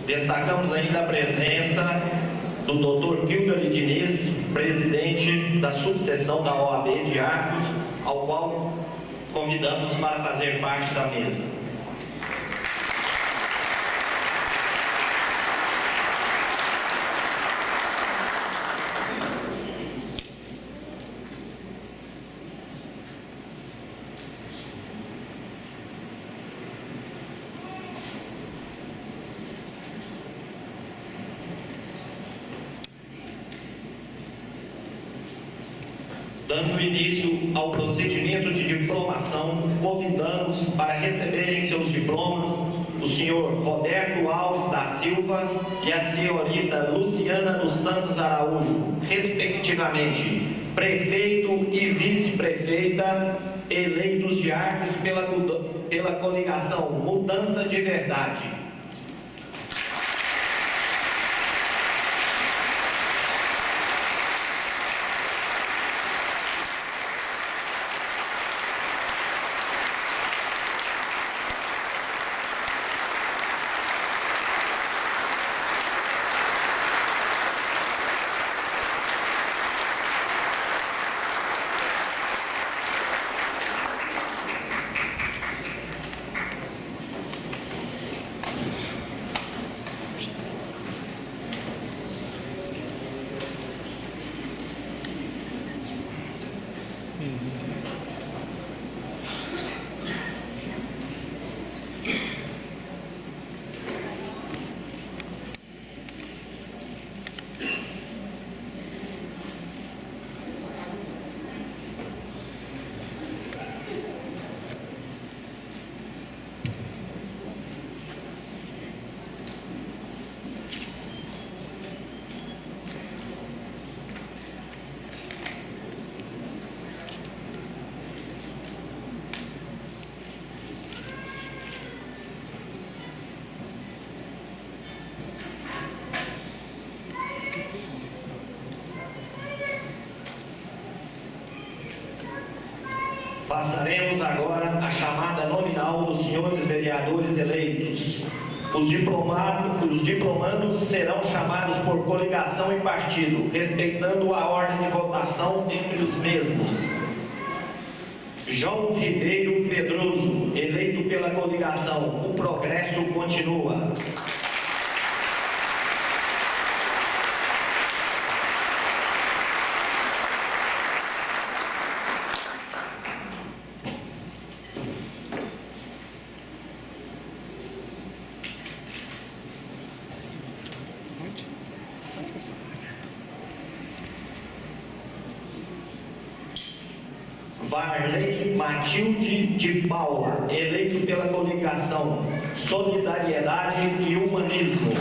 Destacamos ainda a presença do Dr. Kilder Diniz, presidente da subseção da OAB de Arcos, ao qual convidamos para fazer parte da mesa. Dando início ao procedimento de diplomação, convidamos para receberem seus diplomas o senhor Roberto Alves da Silva e a senhorita Luciana dos Santos Araújo, respectivamente, prefeito e vice-prefeita, eleitos de Arcos pela coligação Mudança de Verdade. Passaremos agora a chamada nominal dos senhores vereadores eleitos. Os diplomandos serão chamados por coligação e partido, respeitando a ordem de votação entre os mesmos. João Ribeiro Pedroso, eleito pela coligação O Progresso Continua. Varley Matilde de Paula, eleito pela coligação Solidariedade e Humanismo.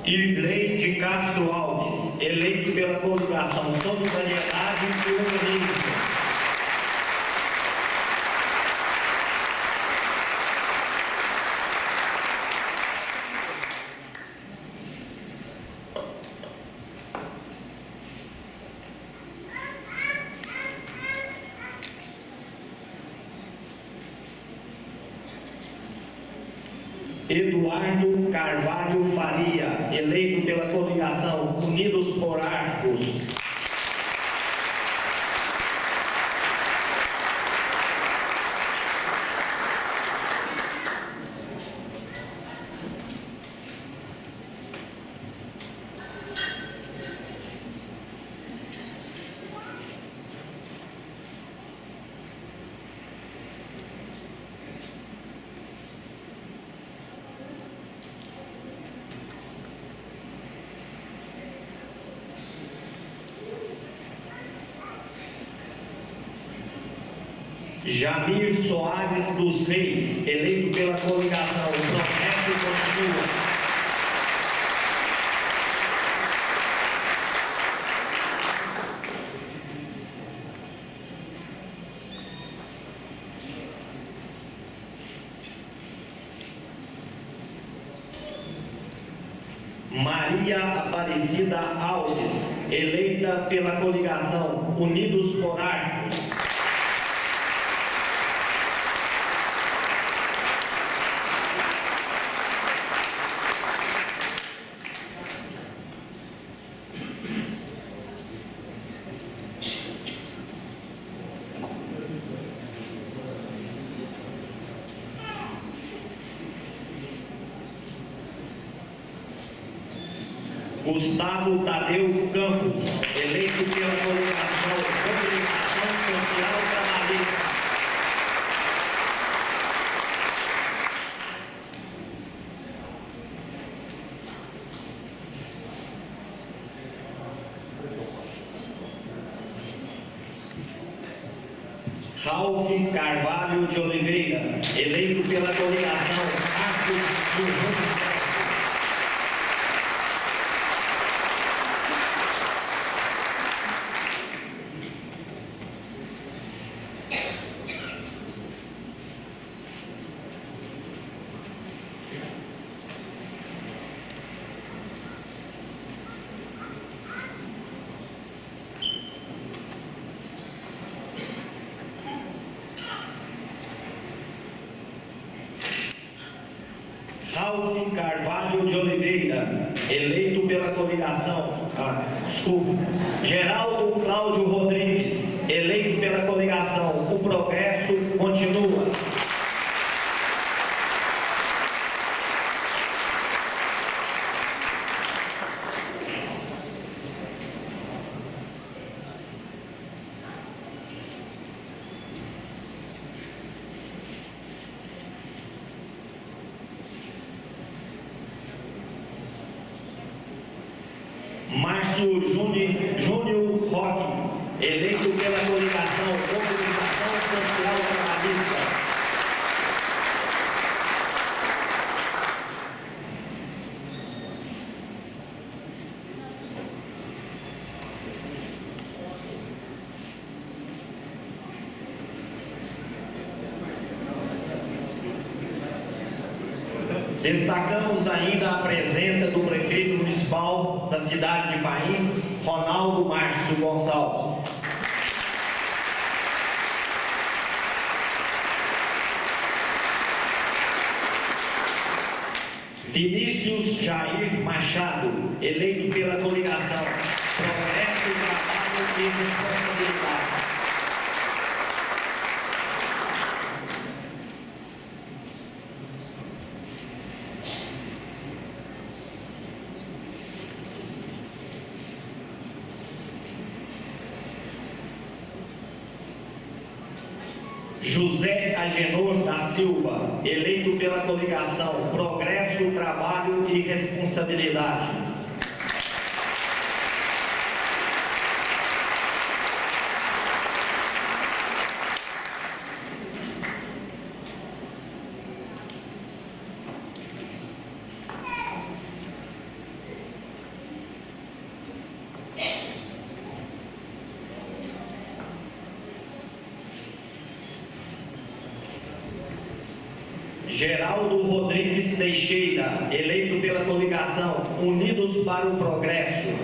Irley de Castro Alves, eleito pela coligação Solidariedade e Humanismo. Eduardo Carvalho Faria, eleito pela coligação Unidos por Arcos. Jamir Soares dos Reis, eleito pela coligação Progresso e Continua. Maria Aparecida Alves, eleita pela coligação Unidos por Arcos. Gustavo Tadeu Campos, eleito pela coligação Comunicação Social Trabalhista. Ralph Carvalho de Oliveira, eleito pela coligação Arcos do Rio. Ralph Carvalho de Oliveira, eleito pela coligação, Geraldo Cláudio Rodrigues, eleito pela coligação O Progresso Continua. Márcio Júnior Roque, eleito pela coligação Comunicação Social Trabalhista. Destacamos ainda a presença do prefeito municipal da cidade de País, Ronaldo Márcio Gonçalves. Vinícius Jair Machado, eleito pela coligação Progresso, Trabalho e Responsabilidade. José Agenor da Silva, eleito pela coligação Progresso, Trabalho e Responsabilidade. Geraldo Rodrigues Teixeira, eleito pela coligação Unidos para o Progresso.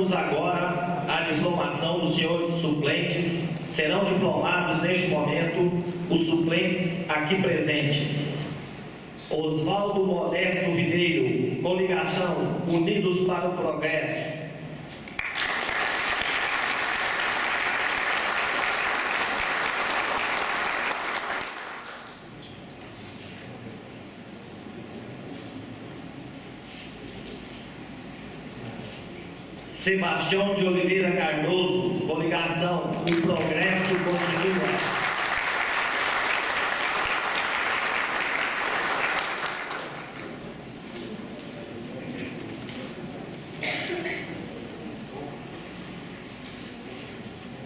Passamos agora à diplomação dos senhores suplentes. Serão diplomados neste momento os suplentes aqui presentes. Osvaldo Modesto Ribeiro, coligação Unidos para o Progresso. Sebastião de Oliveira Cardoso, coligação O Progresso Continua.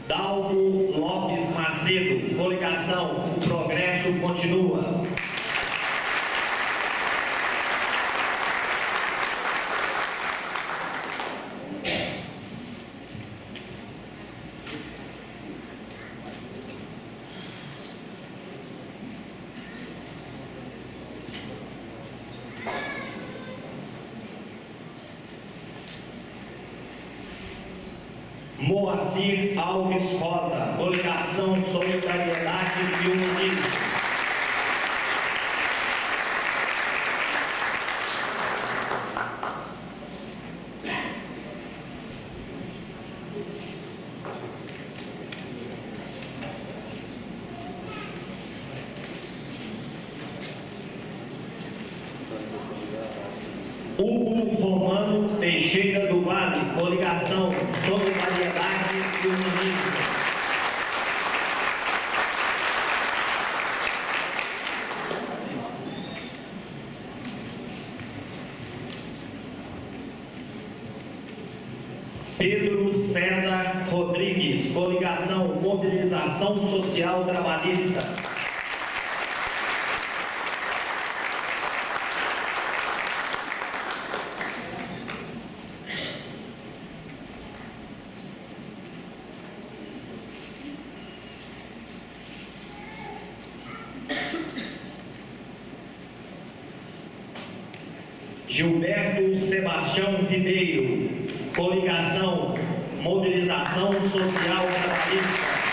Dalvo Lopes Macedo, coligação O Progresso Continua. Moacir Alves Rosa, coligação Solidariedade e Humanismo. Hugo Romano Teixeira do Vale, coligação Solidariedade e Humanismo. Pedro César Rodrigues, coligação Mobilização Social Trabalhista. Gilberto Sebastião Ribeiro, coligação Mobilização Social Trabalhista.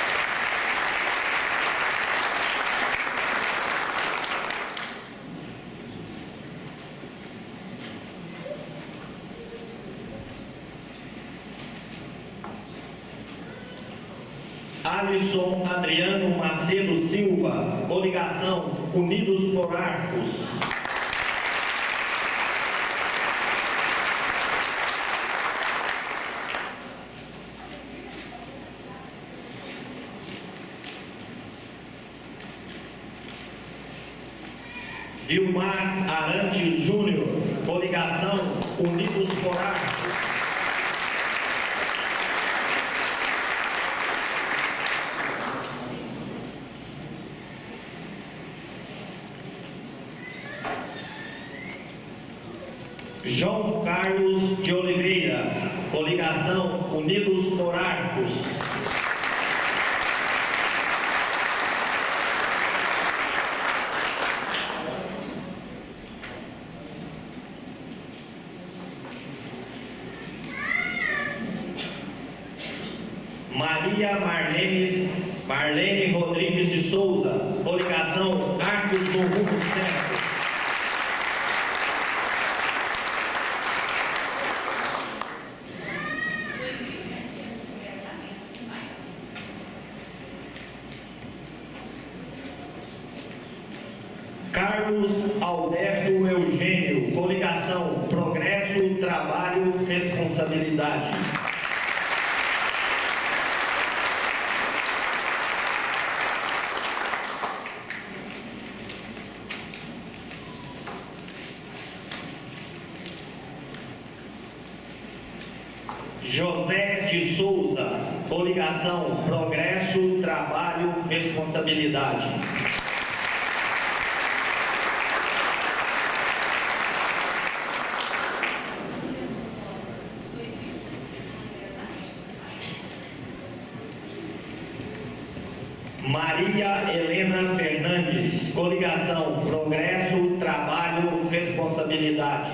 Alisson Adriano Macedo Silva, coligação Unidos por Arcos. Vilmar Arantes Júnior, coligação Unidos por Arcos. João Carlos de Oliveira, coligação Unidos por Arcos. Maria Marlene Rodrigues de Souza, coligação Arcos do Rumo Certo. Carlos Alberto Eugênio, coligação Progresso, Trabalho, Responsabilidade. José de Souza, coligação Progresso, Trabalho, Responsabilidade. Maria Helena Fernandes, coligação Progresso, Trabalho, Responsabilidade.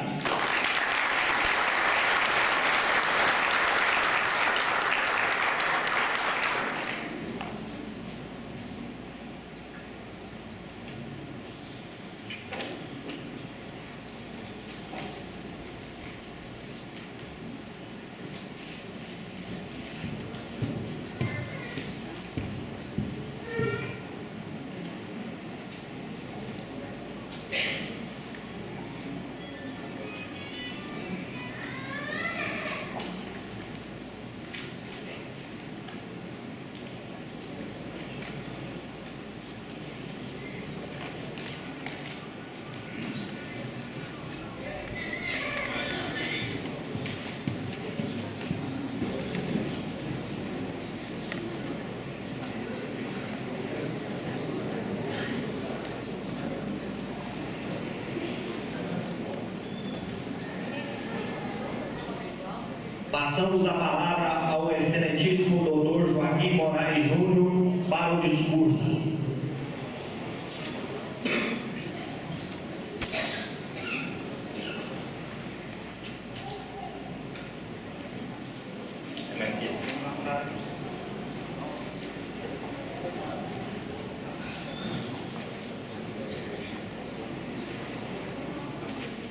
Passamos a palavra ao excelentíssimo doutor Joaquim Moraes Júnior para o discurso.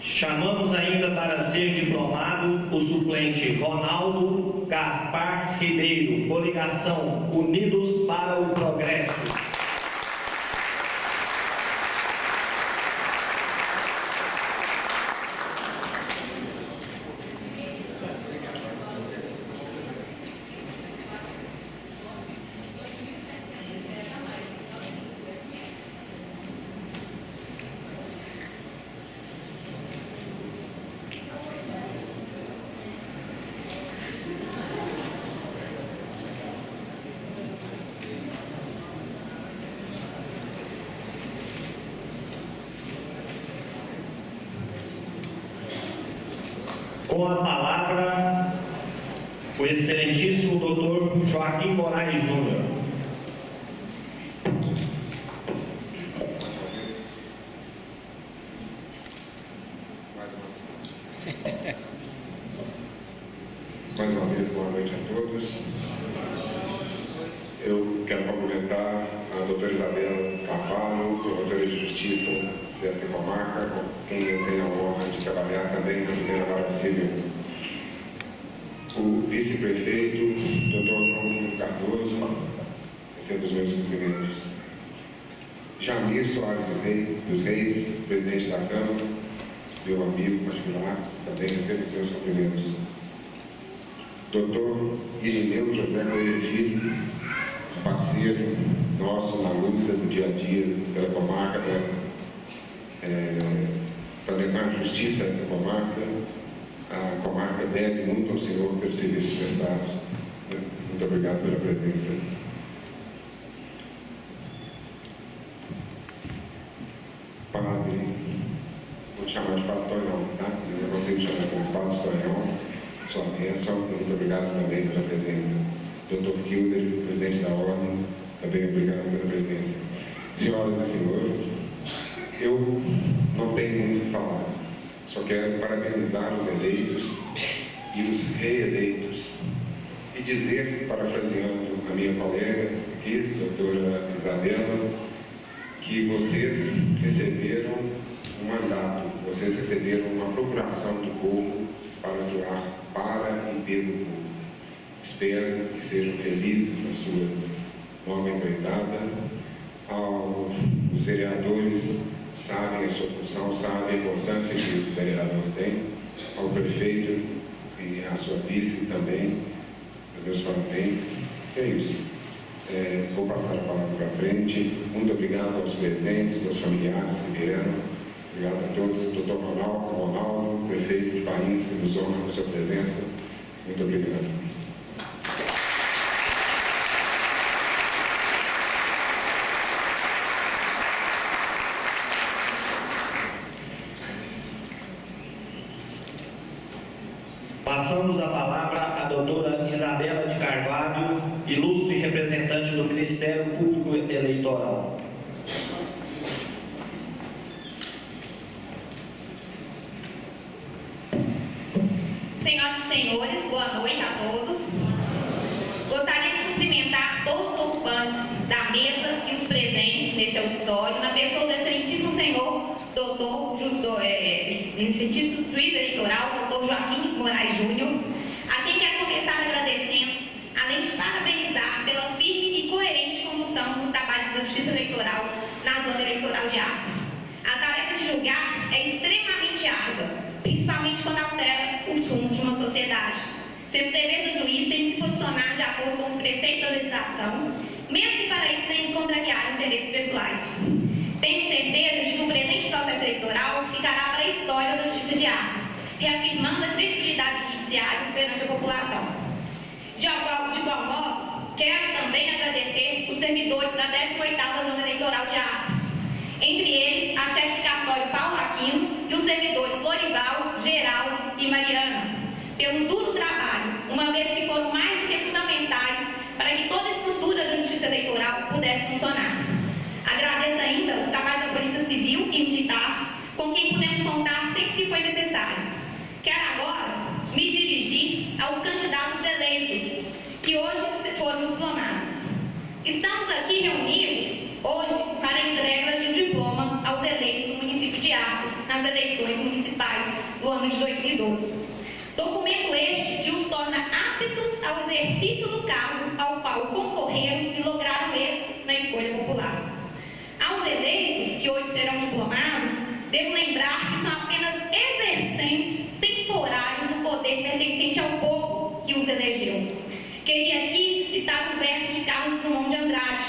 Chamamos ainda para ser diplomado o suplente Ronaldo Gaspar Ribeiro, coligação Unidos para o Progresso. Com a palavra, o excelentíssimo doutor Joaquim Moraes Júnior. Mais uma vez, boa noite a todos. Eu quero cumprimentar a doutora Isabela Carvalho, promotora de justiça desta comarca, com quem eu tenho a honra de trabalhar também na primeira vara civil. O vice-prefeito, doutor João Cardoso, recebe os meus cumprimentos. Jamir Soares dos Reis, presidente da Câmara, meu amigo particular, também recebe os meus cumprimentos. Doutor Irineu José Coelho Filho, parceiro nosso na luta do dia a dia pela comarca, para levar justiça a essa comarca. A comarca deve muito ao senhor pelos serviços prestados. Muito obrigado pela presença. Padre, vou te chamar de Padre Tonhão, tá? Eu não consigo chamar como Padre Tonhão. Sua bênção, muito obrigado também pela presença. Dr. Kilder, presidente da Ordem, também obrigado pela presença. Senhoras e senhores, eu não tenho muito o que falar, só quero parabenizar os eleitos e os reeleitos e dizer, parafraseando a minha colega aqui, doutora Isabela, que vocês receberam um mandato, vocês receberam uma procuração do povo para atuar para e pelo povo. Espero que sejam felizes na sua nova empreitada. Os vereadores sabem a sua função, sabem a importância que o vereador tem. Ao prefeito e à sua vice também, meus parabéns. É isso. Vou passar a palavra para frente. Muito obrigado aos presentes, aos familiares que vieram. Obrigado a todos. Doutor Ronaldo, prefeito de Paris, que nos honra com a sua presença. Muito obrigado. Passamos a palavra à doutora Isabela de Carvalho, ilustre representante do Ministério Público Eleitoral. Senhoras e senhores, boa noite a todos. Gostaria de cumprimentar todos os ocupantes da mesa e os presentes neste auditório, na pessoa do excelentíssimo senhor excelentíssimo juiz eleitoral, doutor Joaquim Moraes Júnior, a quem quero começar agradecendo, além de parabenizar pela firme e coerente condução dos trabalhos da Justiça Eleitoral na zona eleitoral de Arcos. A tarefa de julgar é extremamente árdua, principalmente quando altera os rumos de uma sociedade, sendo dever do juiz sempre se posicionar de acordo com os preceitos da legislação, mesmo que para isso tenha que contrariar interesses pessoais. Tenho certeza de que o presente processo eleitoral ficará para a história da Justiça de Arcos, reafirmando a credibilidade do judiciário perante a população. De igual modo, quero também agradecer os servidores da 18ª Zona Eleitoral de Arcos, entre eles a chefe de cartório Paulo Aquino e os servidores Lorival, Geraldo e Mariana, pelo duro trabalho, uma vez que foram mais do que fundamentais para que toda a estrutura da Justiça Eleitoral pudesse funcionar. Agradeço ainda os trabalhos da Polícia Civil e Militar, com quem pudemos contar sempre que foi necessário. Quero agora me dirigir aos candidatos eleitos, que hoje foram diplomados. Estamos aqui reunidos hoje para a entrega de um diploma aos eleitos do município de Arcos, nas eleições municipais do ano de 2012. Documento este que os torna aptos ao exercício do cargo ao qual concorreram e lograram êxito na escolha popular. Aos eleitos que hoje serão diplomados, devo lembrar que são apenas exercentes temporários do poder pertencente ao povo que os elegeu. Queria aqui citar um verso de Carlos Drummond de Andrade.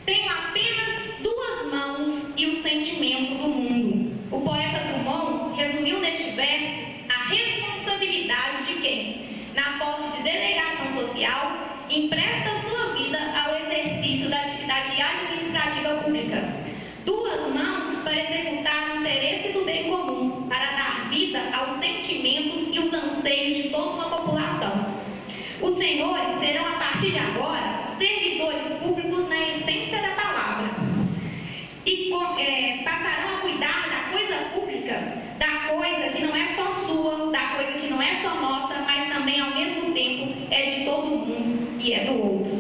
Tenho apenas duas mãos e o sentimento do mundo. O poeta Drummond resumiu neste verso a responsabilidade de quem, na posse de delegação social, empresta sua vida ao exercício da atividade administrativa pública. Duas mãos para executar o interesse do bem comum, para dar vida aos sentimentos e os anseios de toda uma população. Os senhores serão, a partir de agora, servidores públicos na essência da palavra e passarão a cuidar da coisa pública, da coisa que não é só sua, da coisa que não é só nossa, mas também, ao mesmo tempo, é de todo mundo e é do outro.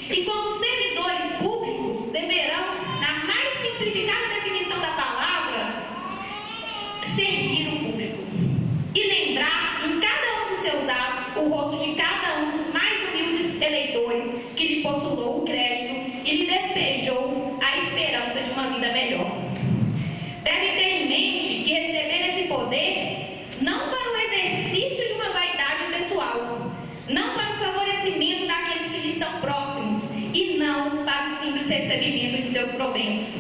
E como servidores públicos, deverão, na mais simplificada definição da palavra, servir o público e lembrar em cada um dos seus atos o rosto de cada um dos mais humildes eleitores que lhe postulou o crédito e lhe despejou a esperança de uma vida melhor. Devem ter em mente que receber esse poder não para o exercício de uma vaidade pessoal, não para o favorecimento daqueles que lhe estão próximos e não para o simples recebimento de seus proventos.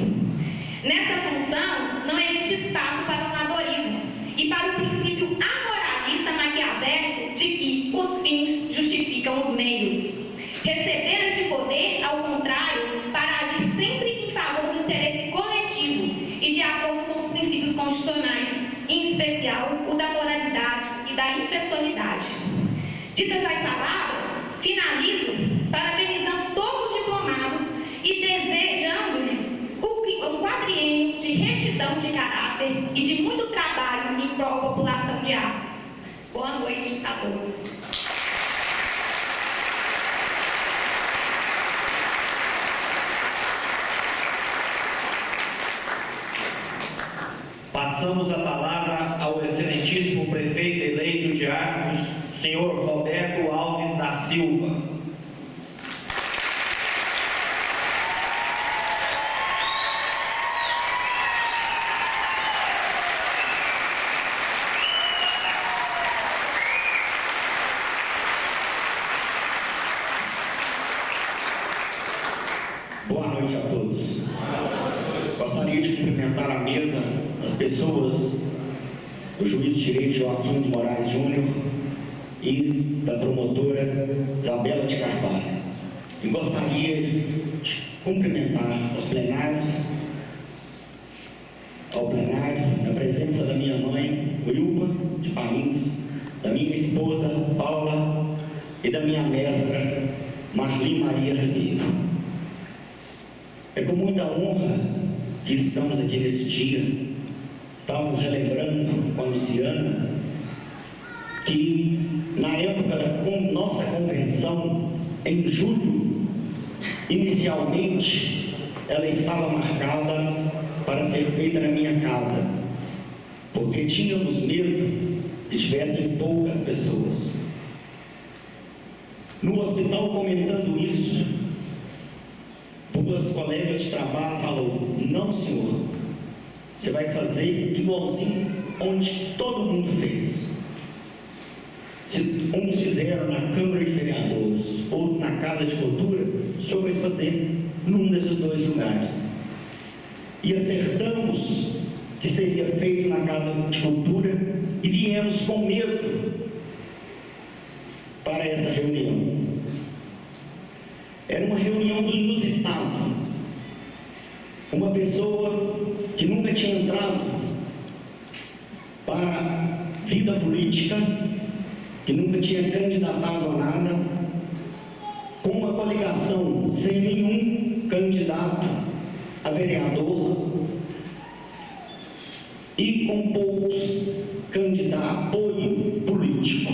Nessa função, não existe espaço para o amadorismo e para o princípio amoralista maquiavélico de que os fins justificam os meios. Receber este poder, ao contrário, para agir sempre em favor do interesse coletivo e de acordo com os princípios constitucionais, em especial o da moralidade e da impessoalidade. Ditas as palavras, finalizo parabenizando todos os diplomados e desejando-lhes um quadriênio de retidão de caráter e de muito trabalho em prol da população de Arcos. Boa noite a todos. Passamos a palavra ao excelentíssimo prefeito eleito de Arcos, senhor Roberto Alves da Silva. Boa noite a todos. Gostaria de cumprimentar a mesa, as pessoas do juiz de direito Joaquim de Moraes Júnior e da promotora Isabela de Carvalho. E gostaria de cumprimentar os plenários, ao plenário, na presença da minha mãe, Wilma de Pains, da minha esposa, Paula, e da minha mestra, Marli Maria Ribeiro. É com muita honra que estamos aqui nesse dia. Estávamos relembrando com a Luciana que na época da nossa convenção, em julho, inicialmente, ela estava marcada para ser feita na minha casa, porque tínhamos medo que tivessem poucas pessoas. No hospital, comentando isso, duas colegas de trabalho falaram: não, senhor, você vai fazer igualzinho onde todo mundo fez. Se uns fizeram na Câmara de Vereadores ou na Casa de Cultura, o senhor vai fazer num desses dois lugares. E acertamos que seria feito na Casa de Cultura e viemos com medo para essa reunião. Era uma reunião do inusitado. Uma pessoa que nunca tinha entrado para vida política, que nunca tinha candidatado a nada, com uma coligação sem nenhum candidato a vereador e com poucos candidatos a apoio político.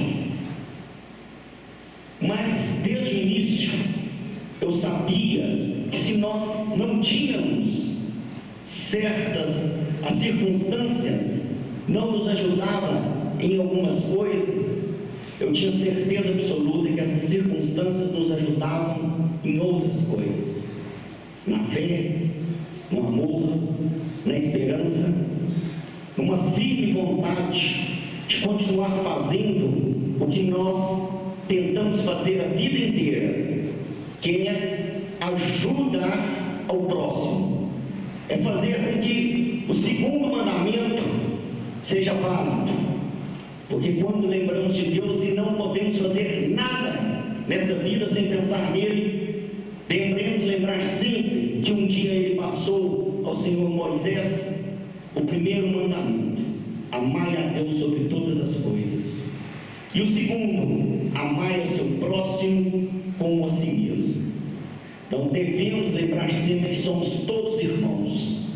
Mas desde o início eu sabia que se nós não tínhamos as circunstâncias não nos ajudavam em algumas coisas, eu tinha certeza absoluta que as circunstâncias nos ajudavam em outras coisas, na fé, no amor, na esperança, numa firme vontade de continuar fazendo o que nós tentamos fazer a vida inteira, que é ajudar ao próximo, é fazer com que o segundo mandamento seja válido, porque quando lembramos de Deus e não podemos fazer nada nessa vida sem pensar nele, devemos lembrar sempre que um dia ele passou ao Senhor Moisés o primeiro mandamento: amai a Deus sobre todas as coisas, e o segundo: amai ao seu próximo como a si mesmo. Então devemos lembrar sempre que somos todos irmãos,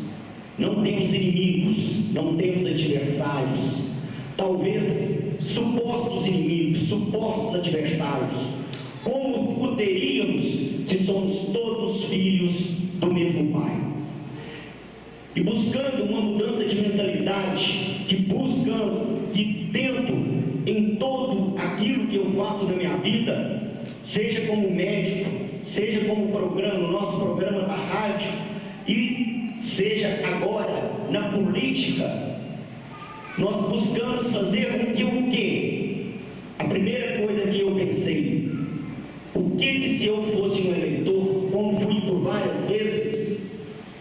não temos inimigos, não temos adversários, talvez supostos inimigos, supostos adversários. Como o teríamos se somos todos filhos do mesmo Pai? E buscando uma mudança de mentalidade, que tento em todo aquilo que eu faço na minha vida, seja como médico, seja como programa, nosso programa da rádio, e seja agora na política, nós buscamos fazer com que o quê? A primeira coisa que eu pensei: o que se eu fosse um eleitor, como fui por várias vezes,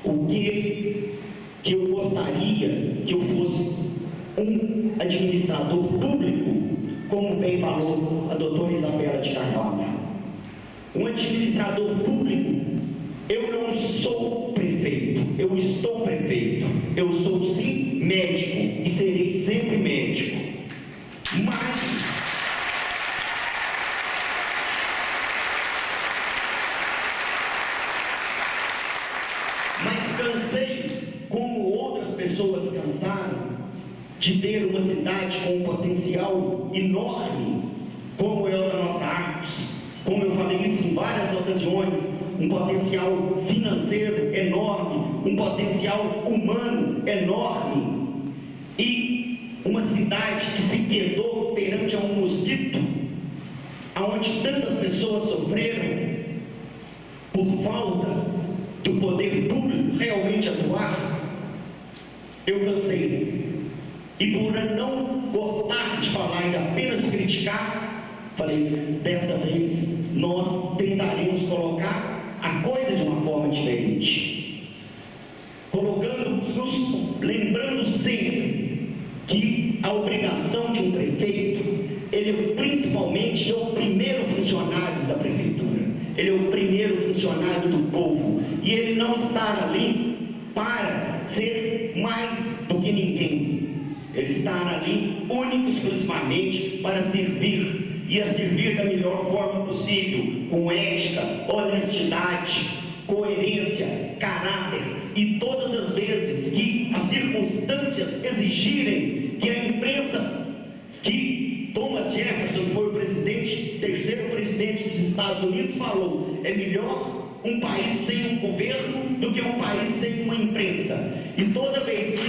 o que eu gostaria que eu fosse um administrador público, como bem falou a doutora Isabela de Carvalho. Um administrador público, eu não sou prefeito, eu estou prefeito, eu sou sim médico e serei sempre médico, mas cansei, como outras pessoas cansaram, de ter uma cidade com um potencial enorme, como é o da nossa Arcos. Como eu falei isso em várias ocasiões, um potencial financeiro enorme, um potencial humano enorme, e uma cidade que se quedou perante a um mosquito, aonde tantas pessoas sofreram por falta do poder público realmente atuar. Eu cansei, e por não gostar de falar e apenas criticar, falei: dessa vez nós tentaremos colocar a coisa de uma forma diferente, lembrando sempre que a obrigação de um prefeito, ele principalmente é o primeiro funcionário da prefeitura, ele é o primeiro funcionário do povo, e ele não está ali para ser mais do que ninguém, ele está ali único e exclusivamente para servir, e a servir da melhor forma possível, com ética, honestidade, coerência, caráter, e todas as vezes que as circunstâncias exigirem, que a imprensa, que Thomas Jefferson foi o terceiro presidente dos Estados Unidos, falou: é melhor um país sem um governo do que um país sem uma imprensa. E toda vez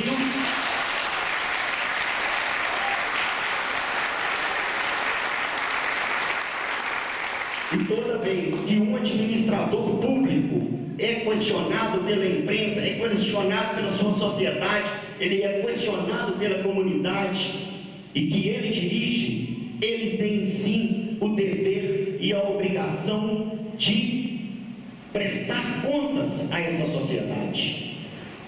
que um administrador público é questionado pela imprensa, é questionado pela sua sociedade, ele é questionado pela comunidade, e que ele dirige, ele tem sim o dever e a obrigação de prestar contas a essa sociedade.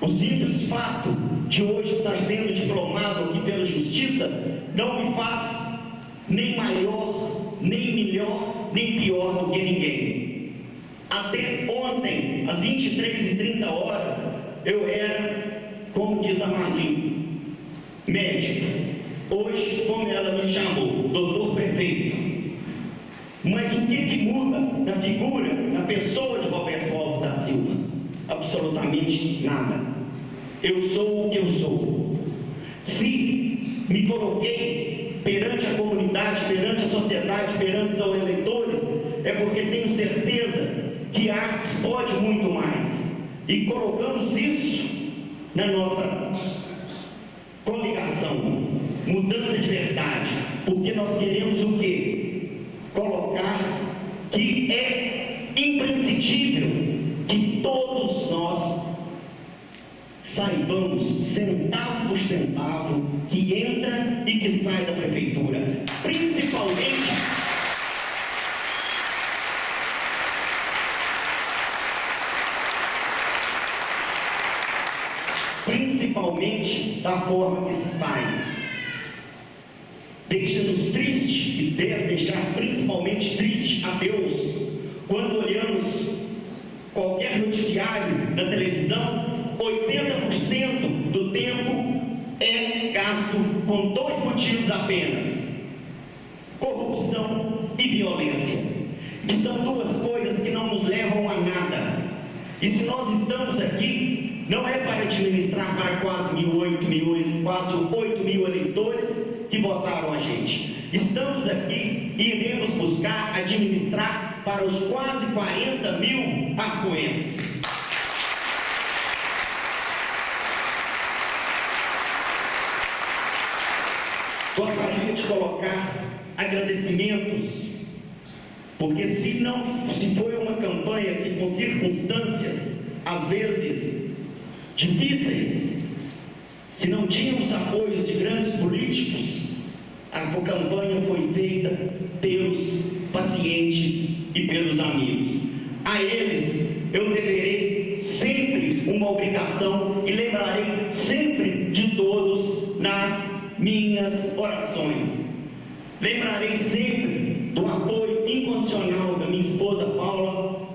O simples fato de hoje estar sendo diplomado aqui pela Justiça não me faz nem maior, nem melhor, nem pior do que ninguém. Até ontem, às 23h30, eu era, como diz a Marli, médico. hoje, como ela me chamou, doutor prefeito. Mas o que muda na figura, na pessoa de Roberto Alves da Silva? Absolutamente nada. Eu sou o que eu sou. Se me coloquei perante a comunidade, perante a sociedade, perante os eleitores, é porque tenho certeza que Arcos pode muito mais. E colocamos isso na nossa coligação, mudança de verdade, porque nós queremos o quê? Colocar que é imprescindível que todos nós saibamos, centavo por centavo, que entra e que sai da prefeitura, principalmente da forma que se sai. Deixa-nos triste, e deve deixar principalmente triste a Deus, quando olhamos qualquer noticiário da televisão, 80% do tempo é gasto com dois motivos apenas: corrupção e violência, que são duas coisas que não nos levam a nada. E se nós estamos aqui, não é para administrar para quase 8 mil eleitores que votaram a gente. Estamos aqui e iremos buscar administrar para os quase 40 mil arcoenses. Gostaria de colocar agradecimentos, porque se foi uma campanha que, com circunstâncias às vezes difíceis, se não tínhamos apoios de grandes políticos, a campanha foi feita pelos pacientes e pelos amigos. A eles eu deverei sempre uma obrigação e lembrarei sempre de todos nas minhas orações. Lembrarei sempre do apoio incondicional da minha esposa Paula,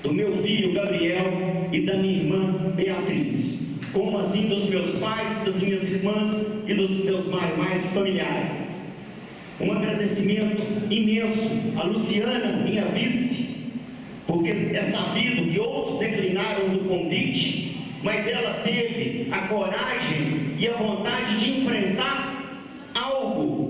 do meu filho Gabriel e da minha irmã Beatriz, como assim dos meus pais, das minhas irmãs e dos meus mais familiares. Um agradecimento imenso a Luciana, minha vice, porque é sabido que outros declinaram do convite, mas ela teve a coragem e a vontade de enfrentar algo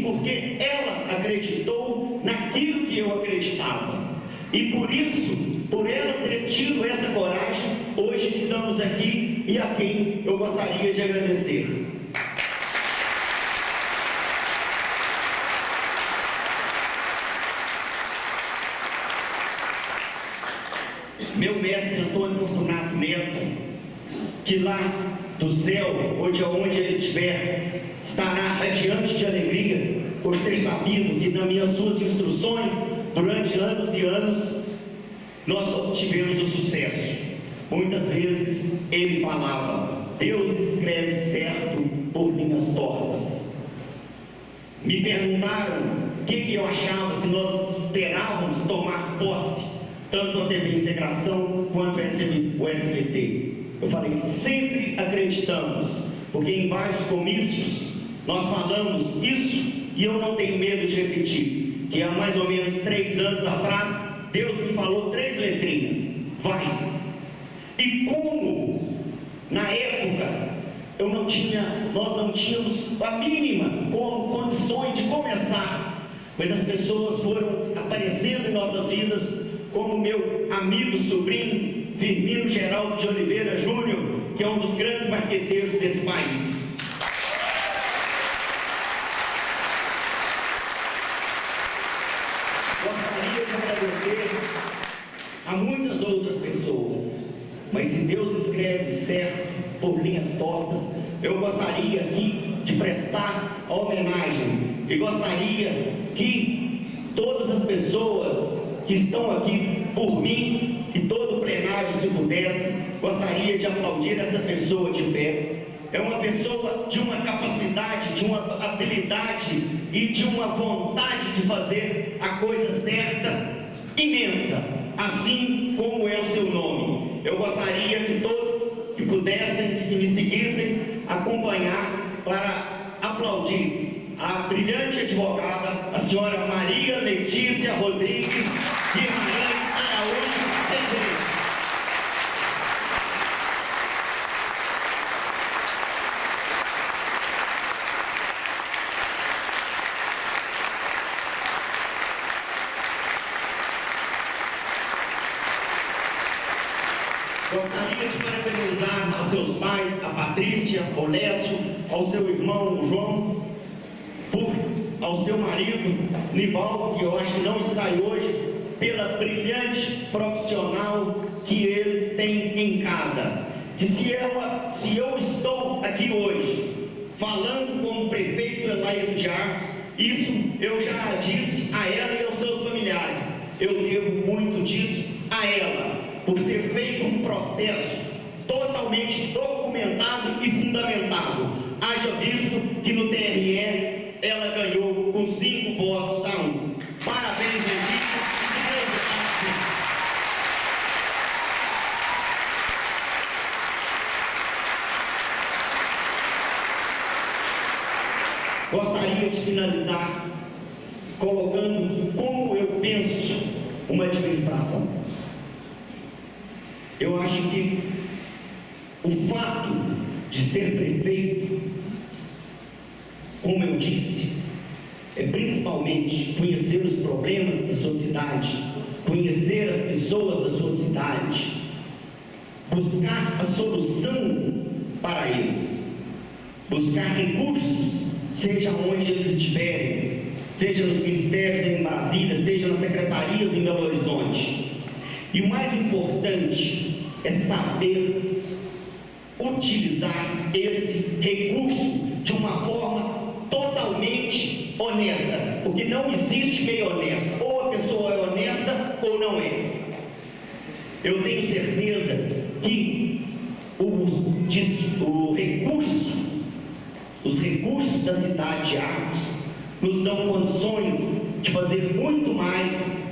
porque ela acreditou naquilo que eu acreditava. E por isso, por ela ter tido essa coragem, hoje estamos aqui, e a quem eu gostaria de agradecer. Meu mestre Antônio Fortunato Neto, que lá do céu, onde ele estiver, estará radiante de alegria por ter sabido que nas minhas suas instruções, durante anos e anos, nós obtivemos o sucesso. Muitas vezes ele falava: Deus escreve certo por linhas tortas. Me perguntaram o que eu achava se nós esperávamos tomar posse, tanto a TV Integração quanto o SBT. Eu falei: sempre acreditamos, porque em vários comícios nós falamos isso, e eu não tenho medo de repetir, que há mais ou menos 3 anos atrás, Deus me falou 3 letrinhas: vai. E como na época nós não tínhamos a mínima condições de começar, mas as pessoas foram aparecendo em nossas vidas, como meu amigo sobrinho Firmino Geraldo de Oliveira Júnior, que é um dos grandes marqueteiros desse país. Gostaria de agradecer a muitas outras pessoas, mas se Deus escreve certo por linhas tortas, eu gostaria aqui de prestar a homenagem, e gostaria que todas as pessoas que estão aqui por mim, e todo o plenário, se pudesse, gostaria de aplaudir essa pessoa de pé. É uma pessoa de uma capacidade, de uma habilidade e de uma vontade de fazer a coisa certa imensa, assim como é o seu nome. Eu gostaria que todos que pudessem, que me seguissem, acompanhar para aplaudir a brilhante advogada, a senhora Maria Letícia Rodrigues Guimarães Araújo Rezende. Gostaria de parabenizar aos seus pais, a Patrícia, o Lécio, ao seu irmão, o João, ao seu marido, Nivaldo, que eu acho que não está aí hoje, pela brilhante profissional que eles têm em casa. Que se eu estou aqui hoje, falando como prefeito Elaio de Arcos, isso eu já disse a ela e aos seus familiares. Eu devo muito disso a ela, por ter feito um processo totalmente documentado e fundamentado. Haja visto que no TRE ela ganhou com 5 votos a 1. Parabéns, Letícia. Gostaria de finalizar colocando como eu penso uma administração. Eu acho que o fato de ser prefeito, como eu disse, é principalmente conhecer os problemas da sua cidade, conhecer as pessoas da sua cidade, buscar a solução para eles, buscar recursos, seja onde eles estiverem, seja nos ministérios em Brasília, seja nas secretarias em Belo Horizonte. E o mais importante é saber utilizar esse recurso de uma forma totalmente honesta, porque não existe meio honesto, ou a pessoa é honesta ou não é. Eu tenho certeza que os recursos da cidade de Arcos nos dão condições de fazer muito mais,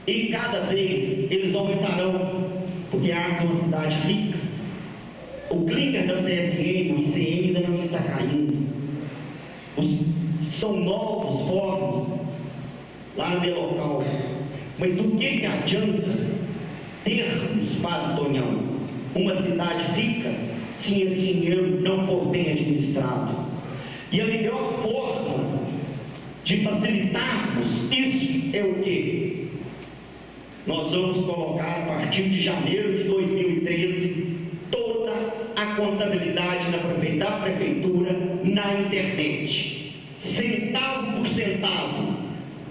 e cada vez eles aumentarão, porque Arcos é uma cidade rica. O clinker da CSN, o ICM ainda não está caindo. São novos fóruns lá no meu local. Mas do que adianta termos, Padre Tonhão, uma cidade rica, se esse dinheiro não for bem administrado? E a melhor forma de facilitarmos isso é o quê? Nós vamos colocar, a partir de janeiro de 2013, toda a contabilidade da prefeitura na internet. Centavo por centavo,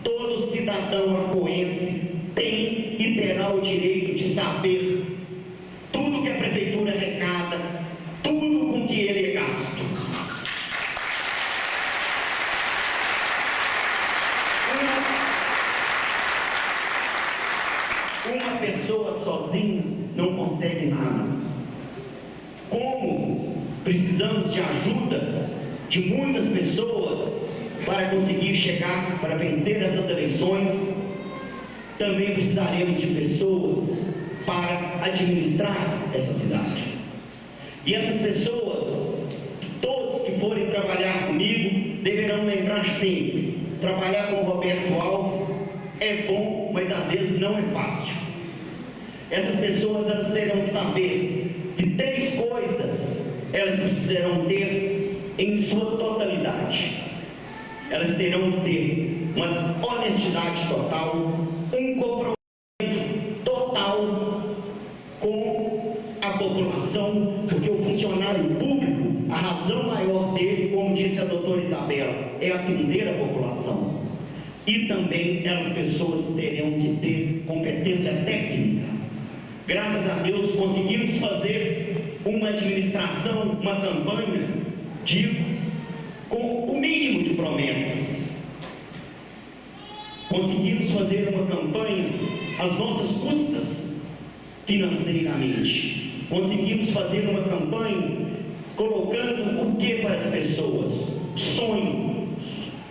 todo cidadão arcoense tem e terá o direito de saber tudo que a prefeitura arrecada, tudo com que ele é gasto. Uma pessoa sozinha não consegue nada. Como precisamos de ajuda de muitas pessoas para conseguir chegar, para vencer essas eleições, também precisaremos de pessoas para administrar essa cidade. E essas pessoas, todos que forem trabalhar comigo, deverão lembrar sempre: trabalhar com o Roberto Alves é bom, mas às vezes não é fácil. Essas pessoas, elas terão que saber que 3 coisas elas precisarão ter em sua totalidade. Elas terão que ter uma honestidade total, um comprometimento total com a população, porque o funcionário público, a razão maior dele, como disse a doutora Isabela, é atender a população. E também as pessoas terão que ter competência técnica. Graças a Deus conseguimos fazer uma administração, uma campanha, com o mínimo de promessas. Conseguimos fazer uma campanha às nossas custas financeiramente. Conseguimos fazer uma campanha colocando o que para as pessoas? Sonhos.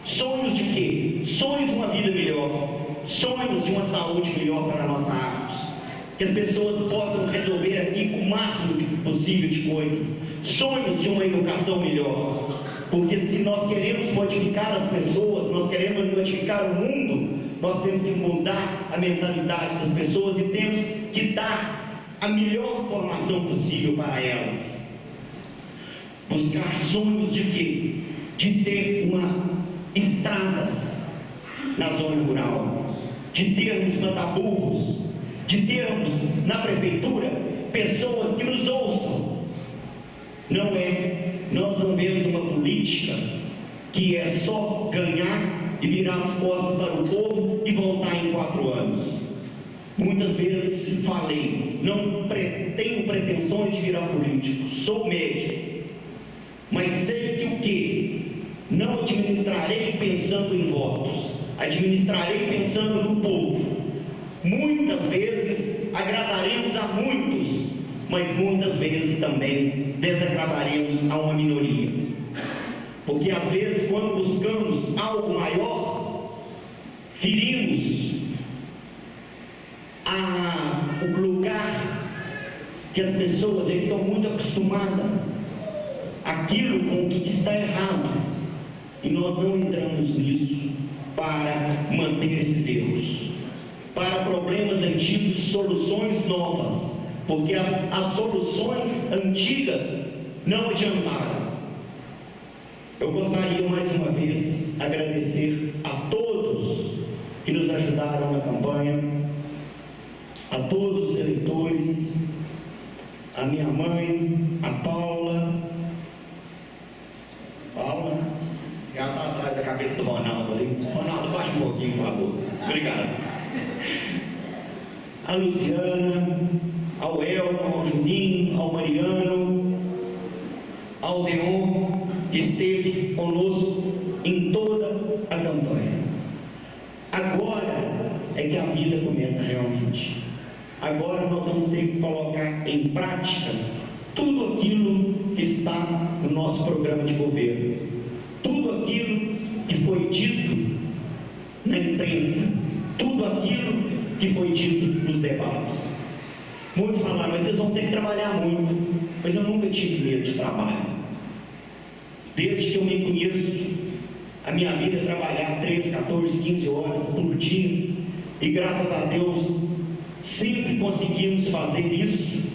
Sonhos de quê? Sonhos de uma vida melhor. Sonhos de uma saúde melhor para a nossa Arcos. Que as pessoas possam resolver aqui o máximo possível de coisas. Sonhos de uma educação melhor. Porque se nós queremos modificar as pessoas, nós queremos modificar o mundo, nós temos que mudar a mentalidade das pessoas e temos que dar a melhor formação possível para elas. Buscar sonhos de quê? De ter estradas na zona rural, de termos mataburros, de termos na prefeitura pessoas que nos ouçam. Nós não vemos uma política que é só ganhar e virar as costas para o povo e voltar em 4 anos. Muitas vezes falei, não tenho pretensões de virar político, sou médico, mas sei que o quê? Não administrarei pensando em votos, administrarei pensando no povo. Muitas vezes agradaremos a muitos, mas muitas vezes também desagradaremos a uma minoria. Porque às vezes, quando buscamos algo maior, ferimos o lugar que as pessoas já estão muito acostumadas, aquilo com o que está errado, e nós não entramos nisso para manter esses erros. Para problemas antigos, soluções novas, porque as soluções antigas não adiantaram. Eu gostaria mais uma vez agradecer a todos que nos ajudaram na campanha, a todos os eleitores, a minha mãe, a Paula, já está atrás da cabeça do Ronaldo ali. Ronaldo, baixa um pouquinho, por favor. Obrigado. A Luciana, ao Elmo, ao Juninho, ao Mariano, ao Leon, que esteve conosco em toda a campanha. Agora é que a vida começa realmente. Agora nós vamos ter que colocar em prática tudo aquilo que está no nosso programa de governo, tudo aquilo que foi dito na imprensa, tudo aquilo que foi dito nos debates. Muitos falaram, mas vocês vão ter que trabalhar muito. Mas eu nunca tive medo de trabalho. Desde que eu me conheço, a minha vida é trabalhar 13, 14, 15 horas por dia. E graças a Deus, sempre conseguimos fazer isso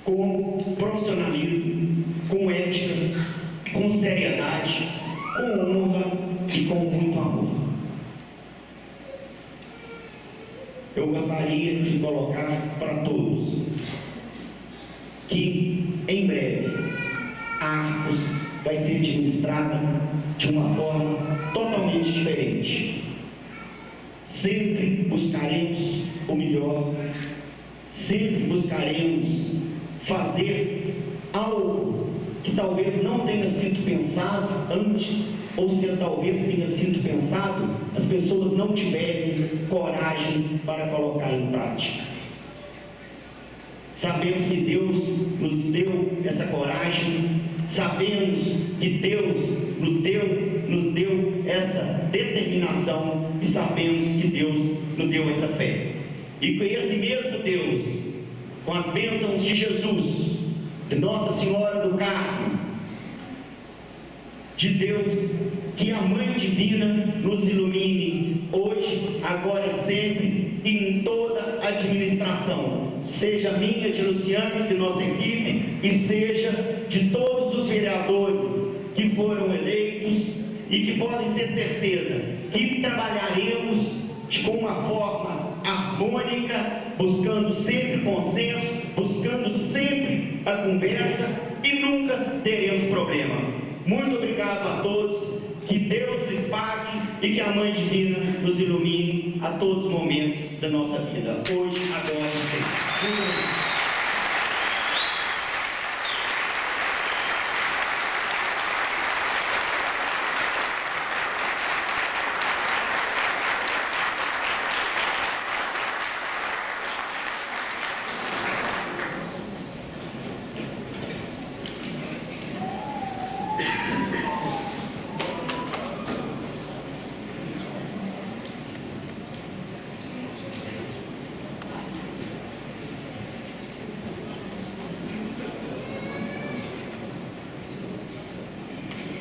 com profissionalismo, com ética, com seriedade, com honra e com muito amor. Eu gostaria de colocar para todos que em breve a Arcos vai ser administrada de uma forma totalmente diferente. Sempre buscaremos o melhor, sempre buscaremos fazer algo que talvez não tenha sido pensado antes, ou se talvez tenha sido pensado, as pessoas não tiverem coragem para colocar em prática. Sabemos que Deus nos deu essa coragem, sabemos que Deus nos deu essa determinação e sabemos que Deus nos deu essa fé. E com esse mesmo Deus, com as bênçãos de Jesus, de Nossa Senhora do Carmo, de Deus, que a Mãe Divina nos ilumine hoje, agora e sempre, e em toda a administração, seja minha, de Luciano, de nossa equipe, e seja de todos os vereadores que foram eleitos, e que podem ter certeza que trabalharemos com uma forma harmônica, buscando sempre consenso, buscando sempre a conversa, e nunca teremos problema. Muito obrigado a todos, que Deus lhes pague e que a Mãe Divina nos ilumine a todos os momentos da nossa vida, hoje, agora e sempre. Muito obrigado.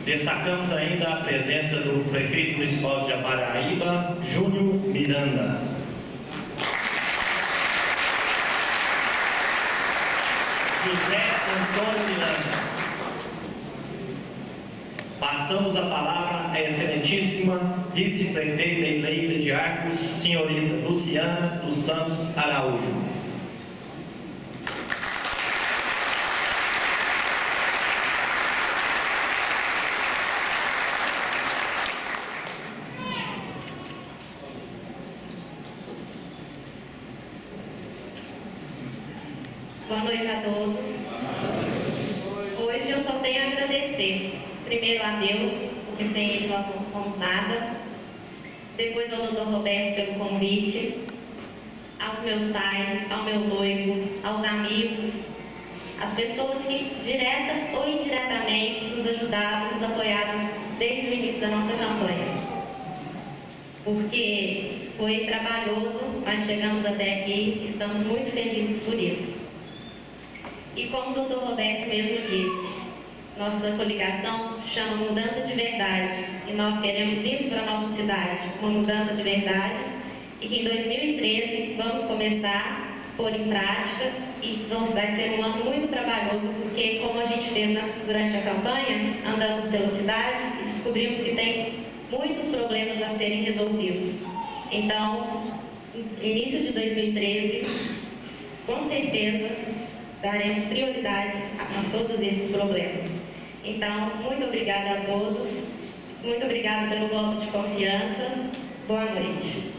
Destacamos ainda a presença do prefeito municipal de Japaraíba, Júnior Miranda. José Antônio Miranda. Passamos a palavra à excelentíssima vice-prefeita eleita de Arcos, senhorita Luciana dos Santos Araújo. Boa noite a todos. Hoje eu só tenho a agradecer. Primeiro a Deus, porque sem Ele nós não somos nada. Depois ao Dr. Roberto pelo convite. Aos meus pais, ao meu noivo, aos amigos, as pessoas que, direta ou indiretamente, nos ajudaram, nos apoiaram desde o início da nossa campanha. Porque foi trabalhoso, mas chegamos até aqui e estamos muito felizes por isso. E como o Dr. Roberto mesmo disse, nossa coligação chama Mudança de Verdade. E nós queremos isso para a nossa cidade, uma mudança de verdade. E que em 2013 vamos começar a pôr em prática e vai ser um ano muito trabalhoso, porque como a gente fez durante a campanha, andamos pela cidade e descobrimos que tem muitos problemas a serem resolvidos. Então, no início de 2013, com certeza, daremos prioridade a todos esses problemas. Então, muito obrigada a todos. Muito obrigada pelo voto de confiança. Boa noite.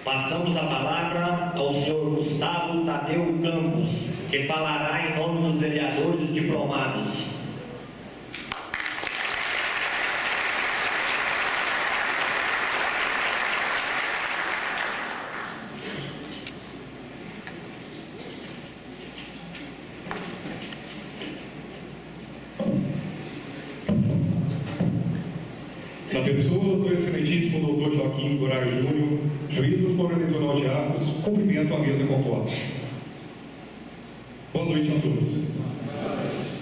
Passamos a palavra ao senhor Gustavo Tadeu Campos, que falará em nome dos vereadores diplomados. Na pessoa do excelentíssimo doutor Joaquim Goulart Júnior, juiz do Fórum Eleitoral de Arcos, cumprimento a mesa composta. Boa noite a todos.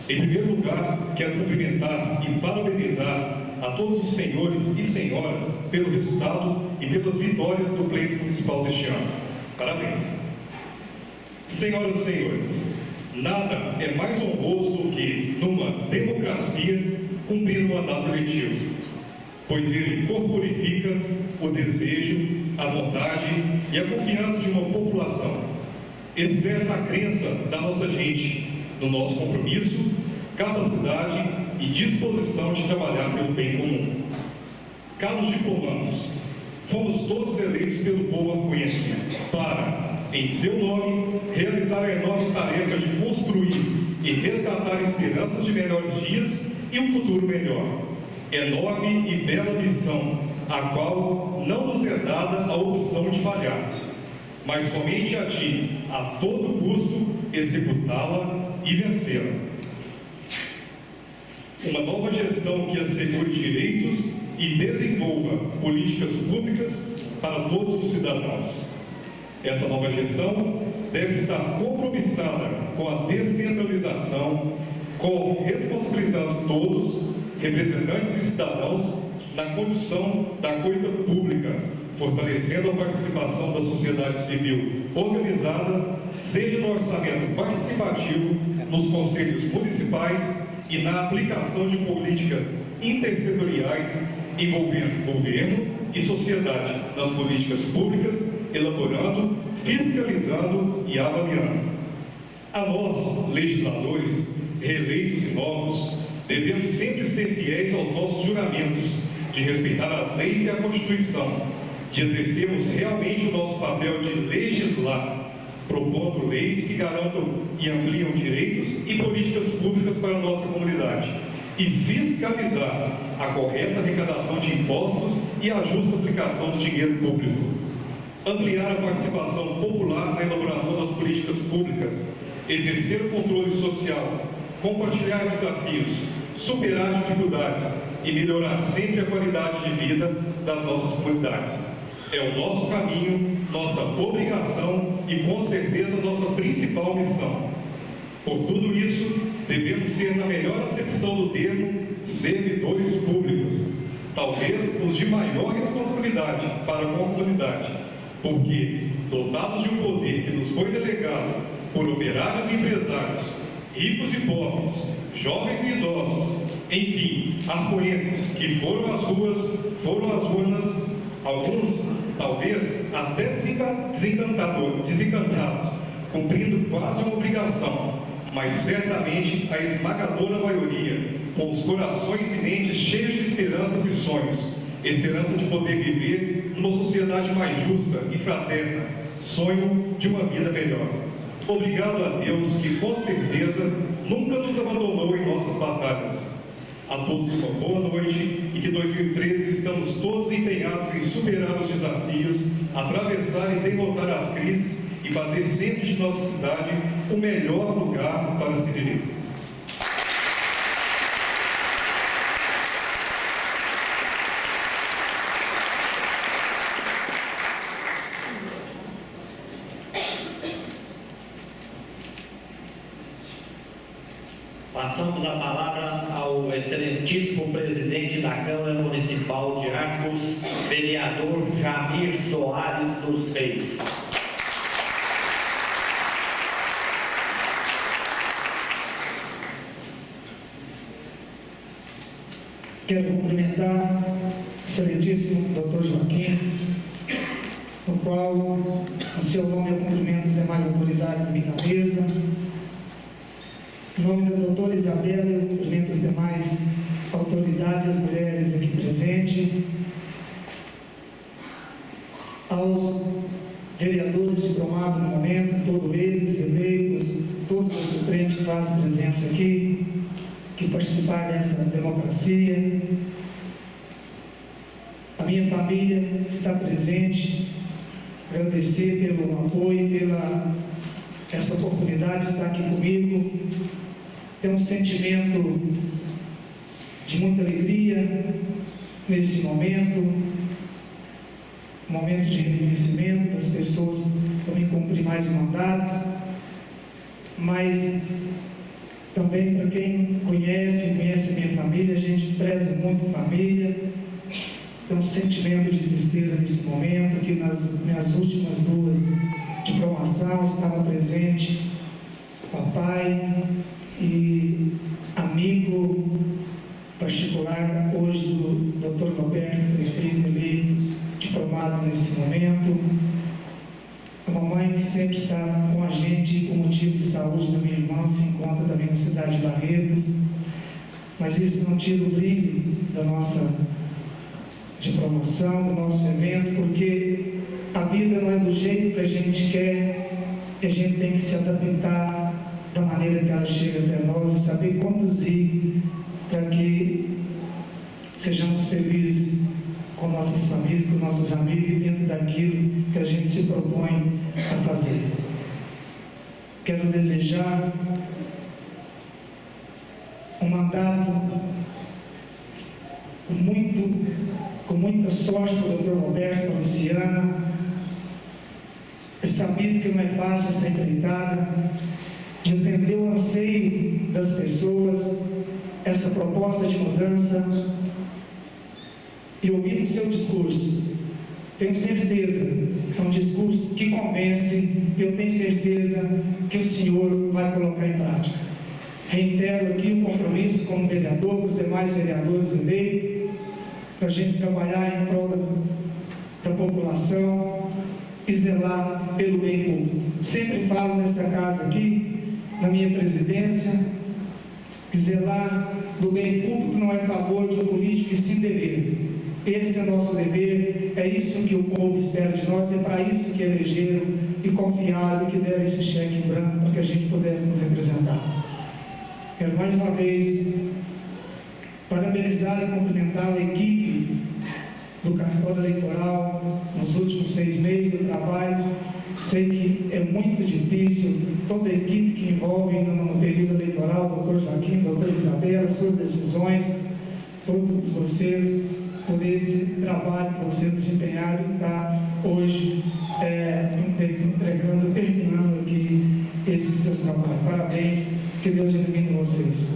Em primeiro lugar, quero cumprimentar e parabenizar a todos os senhores e senhoras pelo resultado e pelas vitórias do pleito municipal deste ano. Parabéns. Senhoras e senhores, nada é mais honroso do que, numa democracia, cumprir um mandato eletivo, pois ele corporifica o desejo, a vontade e a confiança de uma população. Expressa a crença da nossa gente no nosso compromisso, capacidade e disposição de trabalhar pelo bem comum. Caros diplomandos, fomos todos eleitos pelo povo arcoense para, em seu nome, realizar a enorme tarefa de construir e resgatar esperanças de melhores dias e um futuro melhor. Enorme e bela missão, a qual não nos é dada a opção de falhar, mas somente a ti, a todo custo, executá-la e vencê-la. Uma nova gestão que assegure direitos e desenvolva políticas públicas para todos os cidadãos. Essa nova gestão deve estar compromissada com a descentralização, responsabilizando todos, representantes e cidadãos, na condição da coisa pública, fortalecendo a participação da sociedade civil organizada, seja no orçamento participativo, nos conselhos municipais e na aplicação de políticas intersetoriais envolvendo governo e sociedade nas políticas públicas, elaborando, fiscalizando e avaliando. A nós, legisladores, reeleitos e novos, devemos sempre ser fiéis aos nossos juramentos, de respeitar as leis e a Constituição, de exercermos realmente o nosso papel de legislar, propondo leis que garantam e ampliam direitos e políticas públicas para a nossa comunidade, e fiscalizar a correta arrecadação de impostos e a justa aplicação do dinheiro público. ampliar a participação popular na elaboração das políticas públicas, exercer o controle social, compartilhar desafios, superar dificuldades e melhorar sempre a qualidade de vida das nossas comunidades. É o nosso caminho, nossa obrigação e, com certeza, nossa principal missão. Por tudo isso, devemos ser, na melhor acepção do termo, servidores públicos, talvez os de maior responsabilidade para com a comunidade, porque, dotados de um poder que nos foi delegado por operários e empresários, ricos e pobres, jovens e idosos, enfim, arpoenses que foram às ruas, foram às urnas, alguns talvez até desencantados, cumprindo quase uma obrigação, mas certamente a esmagadora maioria, com os corações e mentes cheios de esperanças e sonhos, esperança de poder viver numa sociedade mais justa e fraterna, sonho de uma vida melhor. Obrigado a Deus que, com certeza, nunca nos abandonou em nossas batalhas. A todos uma boa noite e que 2013 estamos todos empenhados em superar os desafios, atravessar e derrotar as crises e fazer sempre de nossa cidade o melhor lugar para se viver. Passamos a palavra ao excelentíssimo presidente da Câmara Municipal de Arcos, vereador Jamir Soares dos Reis. Quero cumprimentar o excelentíssimo Dr. Joaquim, no qual, em seu nome, eu cumprimento as demais autoridades aqui na mesa. Em nome da doutora Isabela, eu cumprimento as demais autoridades, as mulheres aqui presentes. Aos vereadores diplomados no momento, todos eles, eleitos, todos os suplentes que fazem presença aqui, que participaram dessa democracia. A minha família está presente, agradecer pelo apoio, pela essa oportunidade de estar aqui comigo. Tem um sentimento de muita alegria nesse momento, um momento de reconhecimento das pessoas para me cumprir mais um mandato, mas também para quem conhece minha família, a gente preza muito a família. Tem um sentimento de tristeza nesse momento, que nas minhas últimas duas diplomação estava presente papai e amigo particular hoje do Dr. Roberto, prefeito eleito, diplomado nesse momento. A mamãe que sempre está com a gente por motivo de saúde da minha irmã, se encontra também na cidade de Barretos, mas isso não tira o brilho da nossa diplomação, do nosso evento, porque a vida não é do jeito que a gente quer, e a gente tem que se adaptar da maneira que ela chega até nós e saber conduzir para que sejamos felizes com nossas famílias, com nossos amigos e dentro daquilo que a gente se propõe a fazer. Quero desejar um mandato com muita sorte para o Dr. Roberto, para a Luciana. É sabido que não é fácil essa empreitada de entender o anseio das pessoas, essa proposta de mudança, e ouvindo o seu discurso, tenho certeza, é um discurso que convence, e eu tenho certeza que o senhor vai colocar em prática. Reitero aqui o compromisso como vereador, com os demais vereadores eleitos, para a gente trabalhar em prol da população e zelar pelo bem público. Sempre falo nesta casa aqui, na minha presidência, que zelar do bem público não é favor de um político, e sim dever. Esse é nosso dever, é isso que o povo espera de nós, é para isso que elegeram e confiaram, que deram esse cheque em branco para que a gente pudesse nos representar. Quero mais uma vez parabenizar e cumprimentar a equipe do cartório eleitoral nos últimos 6 meses do trabalho. Sei que é muito difícil, toda a equipe que envolve no período eleitoral, doutor Joaquim, doutor Isabela, suas decisões, todos vocês, por esse trabalho que vocês desempenharam e está hoje entregando, terminando aqui esse seu trabalho. Parabéns, que Deus ilumine vocês.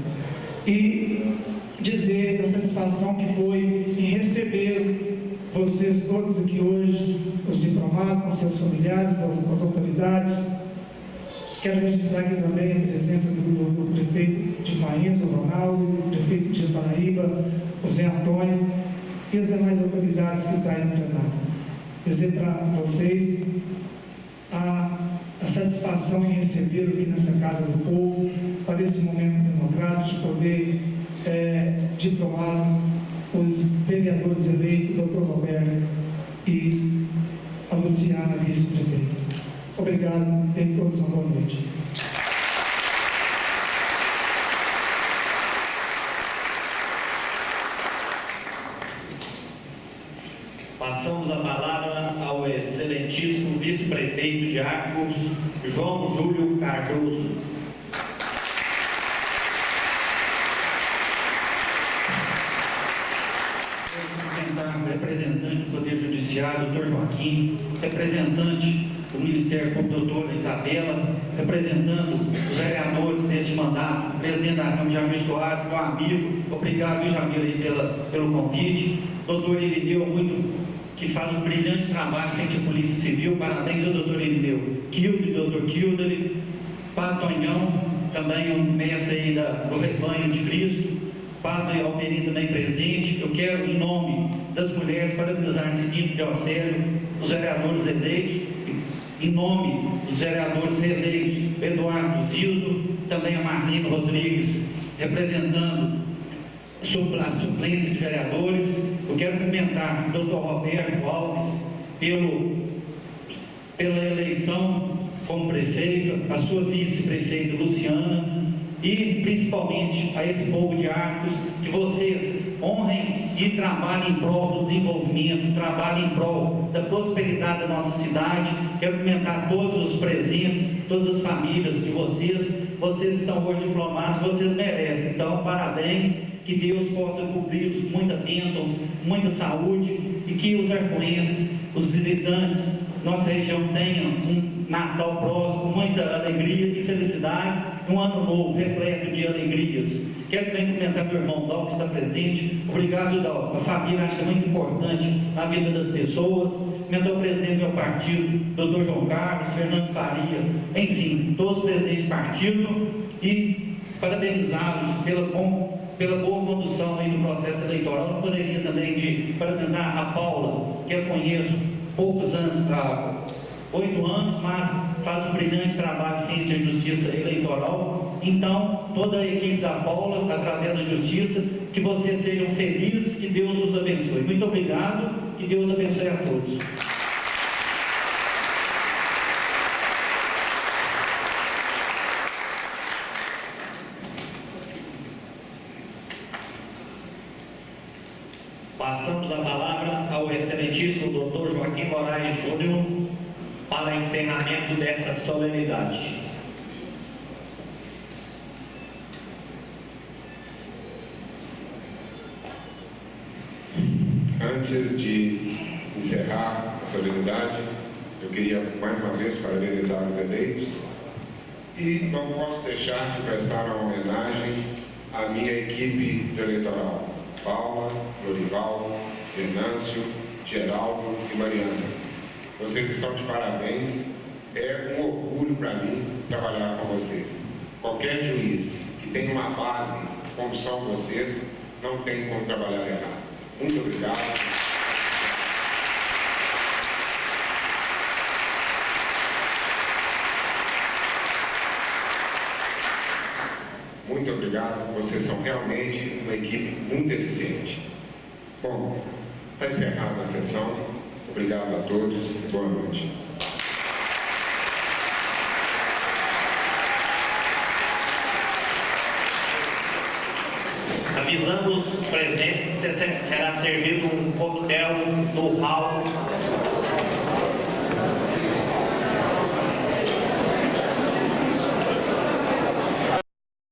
E dizer da satisfação que foi em receber vocês todos aqui hoje, os diplomados, com seus familiares, as autoridades. Quero registrar aqui também a presença do prefeito de País, o Ronaldo, do prefeito de Paraíba, o Zé Antônio, e as demais autoridades que estão aí no plenário. Dizer para vocês a satisfação em recebê-lo aqui nessa Casa do Povo, para esse momento democrático, de poder diplomá-los, os vereadores eleitos, o doutor Roberto e a Luciana, vice-prefeita. Obrigado, tenham todos uma boa noite. Passamos a palavra ao excelentíssimo vice-prefeito de Arcos, João Júlio Cardoso. Representante do Poder Judiciário, doutor Joaquim, representante do Ministério Público, doutora Isabela, representando os vereadores deste mandato, o presidente da Câmara, Jamil Soares, meu amigo, obrigado, Jamil, aí pelo convite, doutor Irineu, que faz um brilhante trabalho frente à Polícia Civil, parabéns ao doutor Irineu, Kilder, doutor Kilder, Padre Tonhão, também um mestre aí do Rebanho de Cristo, Padre Almerim também presente. Eu quero, em nome das mulheres, parabenizar Cidinho Diocélio, os vereadores eleitos, em nome dos vereadores reeleitos, Eduardo Zildo, também a Marlene Rodrigues, representando a suplência de vereadores. Eu quero cumprimentar o doutor Roberto Alves pela eleição como prefeito, a sua vice-prefeita Luciana, e principalmente a esse povo de Arcos, que vocês honrem e trabalhem em prol do desenvolvimento, trabalhem em prol da prosperidade da nossa cidade. Quero cumprimentar todos os presentes, todas as famílias de vocês estão hoje diplomados, vocês merecem, então parabéns, que Deus possa cobri-los com muita bênção, muita saúde, e que os arcoenses, os visitantes, nossa região tenha um Natal próximo, muita alegria e felicidades, um ano novo repleto de alegrias. Quero também cumprimentar meu irmão Dal, que está presente. Obrigado, Dal. A família acho que é muito importante na vida das pessoas. Cumprimentar o presidente do meu partido, doutor João Carlos, Fernando Faria, enfim, todos os presidentes do partido, e parabenizá-los pela boa condução aí do processo eleitoral. Eu poderia também parabenizar a Paula, que eu conheço poucos anos, 8 anos, mas faz um brilhante trabalho frente à justiça eleitoral. Então, toda a equipe da Paula, através da justiça, que vocês sejam felizes, que Deus os abençoe. Muito obrigado, que Deus abençoe a todos. Passamos a palavra ao excelentíssimo doutor Joaquim Moraes Júnior para encerramento desta solenidade. Antes de encerrar a solenidade, eu queria mais uma vez parabenizar os eleitos e não posso deixar de prestar uma homenagem à minha equipe eleitoral, Paula, Lorival, Venâncio, Geraldo e Mariana. Vocês estão de parabéns, é um orgulho para mim trabalhar com vocês. Qualquer juiz que tenha uma base como são vocês, não tem como trabalhar errado. Muito obrigado. Muito obrigado, vocês são realmente uma equipe muito eficiente. Bom, está encerrada a sessão. Obrigado a todos. Boa noite. Avisando os presentes, será servido um coquetel no hall